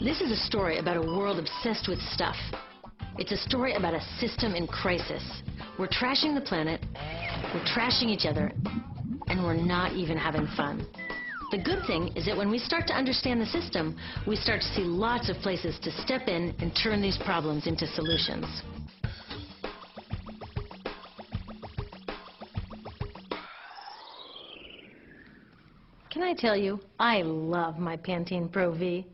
This is a story about a world obsessed with stuff. It's a story about a system in crisis. We're trashing the planet, we're trashing each other, and we're not even having fun. The good thing is that when we start to understand the system, we start to see lots of places to step in and turn these problems into solutions. Can I tell you, I love my Pantene Pro V.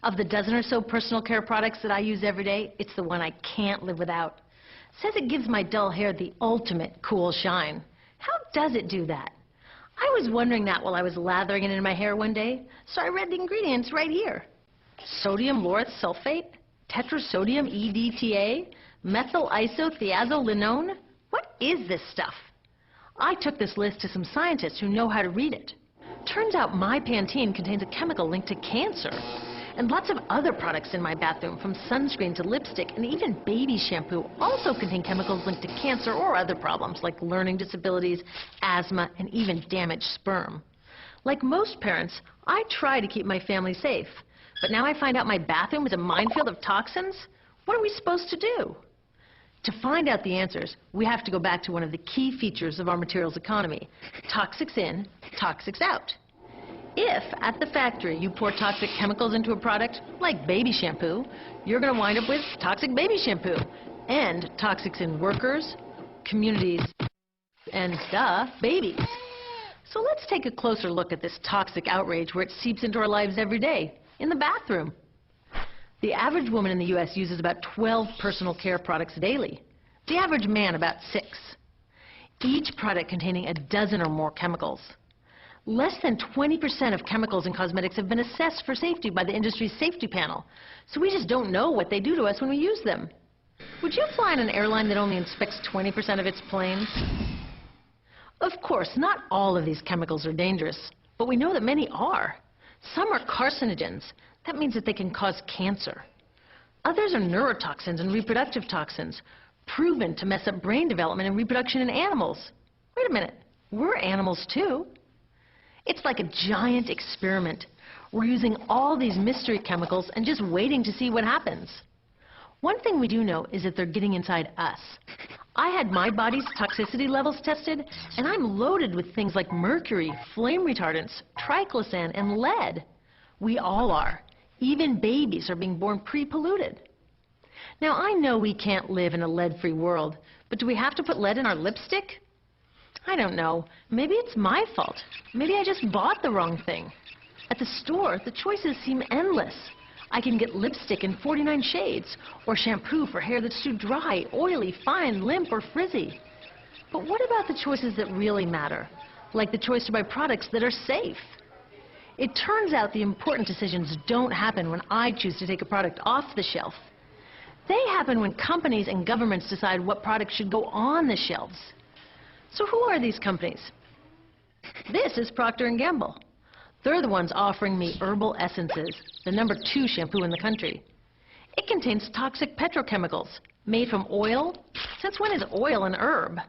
Of the dozen or so personal care products that I use every day, it's the one I can't live without. Says it gives my dull hair the ultimate cool shine. How does it do that? I was wondering that while I was lathering it in my hair one day, so I read the ingredients right here. Sodium lauryl sulfate, tetrasodium EDTA, methyl isothiazolinone. What is this stuff? I took this list to some scientists who know how to read it. Turns out my Pantene contains a chemical linked to cancer. And lots of other products in my bathroom, from sunscreen to lipstick and even baby shampoo, also contain chemicals linked to cancer or other problems like learning disabilities, asthma, and even damaged sperm. Like most parents, I try to keep my family safe. But now I find out my bathroom is a minefield of toxins? What are we supposed to do? To find out the answers, we have to go back to one of the key features of our materials economy: toxics in, toxics out. If, at the factory, you pour toxic chemicals into a product, like baby shampoo, you're going to wind up with toxic baby shampoo, and toxics in workers, communities, and, babies. So let's take a closer look at this toxic outrage where it seeps into our lives every day, in the bathroom. The average woman in the U.S. uses about 12 personal care products daily. The average man about 6. Each product containing a dozen or more chemicals. Less than 20% of chemicals in cosmetics have been assessed for safety by the industry's safety panel, so we just don't know what they do to us when we use them. Would you fly on an airline that only inspects 20% of its planes? Of course, not all of these chemicals are dangerous, but we know that many are. Some are carcinogens. That means that they can cause cancer. Others are neurotoxins and reproductive toxins, proven to mess up brain development and reproduction in animals. Wait a minute, we're animals too. It's like a giant experiment. We're using all these mystery chemicals and just waiting to see what happens. One thing we do know is that they're getting inside us. I had my body's toxicity levels tested, and I'm loaded with things like mercury, flame retardants, triclosan, and lead. We all are. Even babies are being born pre-polluted. Now, I know we can't live in a lead-free world, but do we have to put lead in our lipstick? I don't know. Maybe it's my fault. Maybe I just bought the wrong thing. At the store, the choices seem endless. I can get lipstick in 49 shades, or shampoo for hair that's too dry, oily, fine, limp, or frizzy. But what about the choices that really matter, like the choice to buy products that are safe? It turns out the important decisions don't happen when I choose to take a product off the shelf. They happen when companies and governments decide what products should go on the shelves. So who are these companies? This is Procter & Gamble. They're the ones offering me Herbal Essences, the #2 shampoo in the country. It contains toxic petrochemicals made from oil. Since when is oil an herb?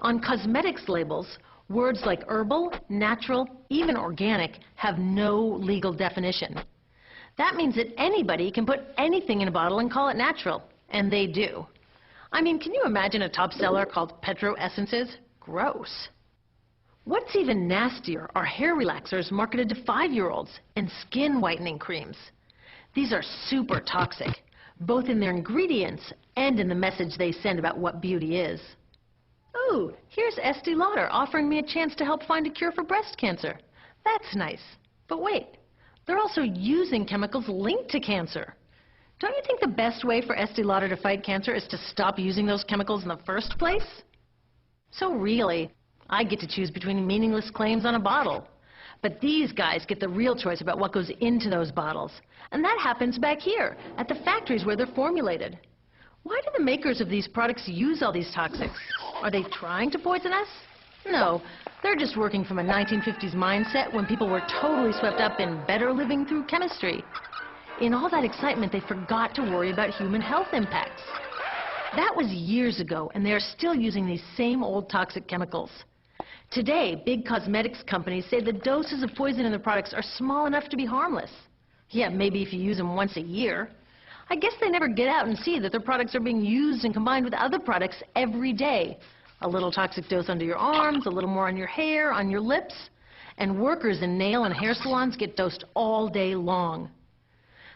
On cosmetics labels, words like herbal, natural, even organic have no legal definition. That means that anybody can put anything in a bottle and call it natural, and they do. I mean, can you imagine a top seller called Petro Essences? Gross. What's even nastier are hair relaxers marketed to 5-year-olds and skin whitening creams. These are super toxic, both in their ingredients and in the message they send about what beauty is. Ooh, here's Estee Lauder offering me a chance to help find a cure for breast cancer. That's nice. But wait, they're also using chemicals linked to cancer. Don't you think the best way for Estee Lauder to fight cancer is to stop using those chemicals in the first place? So really, I get to choose between meaningless claims on a bottle. But these guys get the real choice about what goes into those bottles. And that happens back here, at the factories where they're formulated. Why do the makers of these products use all these toxics? Are they trying to poison us? No, they're just working from a 1950s mindset when people were totally swept up in better living through chemistry. In all that excitement, they forgot to worry about human health impacts. That was years ago, and they are still using these same old toxic chemicals. Today, big cosmetics companies say the doses of poison in their products are small enough to be harmless. Yeah, maybe if you use them once a year. I guess they never get out and see that their products are being used and combined with other products every day. A little toxic dose under your arms, a little more on your hair, on your lips. And workers in nail and hair salons get dosed all day long.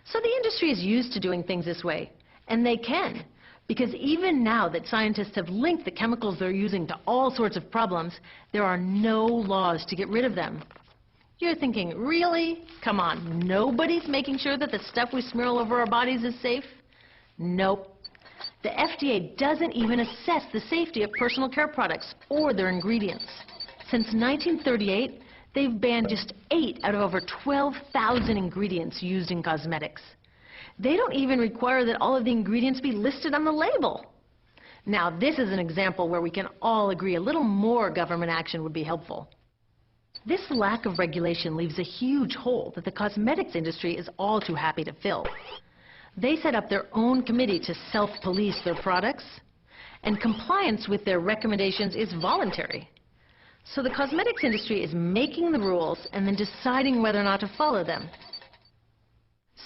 So the industry is used to doing things this way. And they can. Because even now that scientists have linked the chemicals they're using to all sorts of problems, there are no laws to get rid of them. You're thinking, really? Come on, nobody's making sure that the stuff we smear all over our bodies is safe? Nope. The FDA doesn't even assess the safety of personal care products or their ingredients. Since 1938, they've banned just 8 out of over 12,000 ingredients used in cosmetics. They don't even require that all of the ingredients be listed on the label. Now, this is an example where we can all agree a little more government action would be helpful. This lack of regulation leaves a huge hole that the cosmetics industry is all too happy to fill. They set up their own committee to self-police their products, and compliance with their recommendations is voluntary. So the cosmetics industry is making the rules and then deciding whether or not to follow them.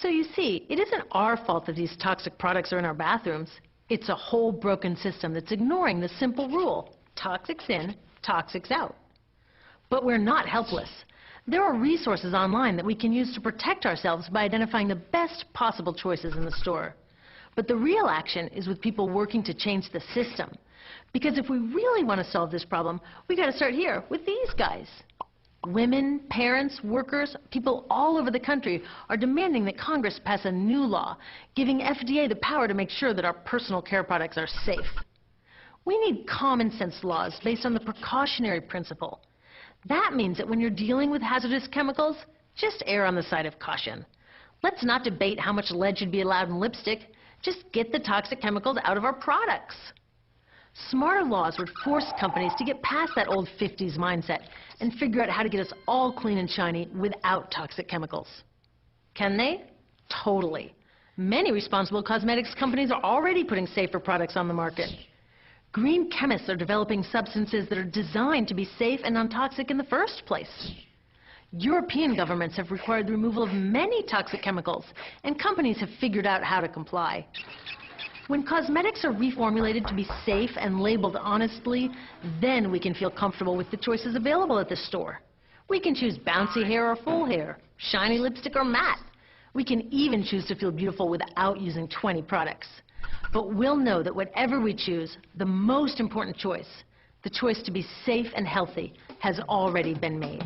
So you see, it isn't our fault that these toxic products are in our bathrooms. It's a whole broken system that's ignoring the simple rule: toxics in, toxics out. But we're not helpless. There are resources online that we can use to protect ourselves by identifying the best possible choices in the store. But the real action is with people working to change the system. Because if we really want to solve this problem, we got to start here with these guys. Women, parents, workers, people all over the country are demanding that Congress pass a new law, giving FDA the power to make sure that our personal care products are safe. We need common sense laws based on the precautionary principle. That means that when you're dealing with hazardous chemicals, just err on the side of caution. Let's not debate how much lead should be allowed in lipstick. Just get the toxic chemicals out of our products. Smarter laws would force companies to get past that old 50s mindset and figure out how to get us all clean and shiny without toxic chemicals. Can they? Totally. Many responsible cosmetics companies are already putting safer products on the market. Green chemists are developing substances that are designed to be safe and non-toxic in the first place. European governments have required the removal of many toxic chemicals, and companies have figured out how to comply. When cosmetics are reformulated to be safe and labeled honestly, then we can feel comfortable with the choices available at the store. We can choose bouncy hair or full hair, shiny lipstick or matte. We can even choose to feel beautiful without using 20 products. But we'll know that whatever we choose, the most important choice, the choice to be safe and healthy, has already been made.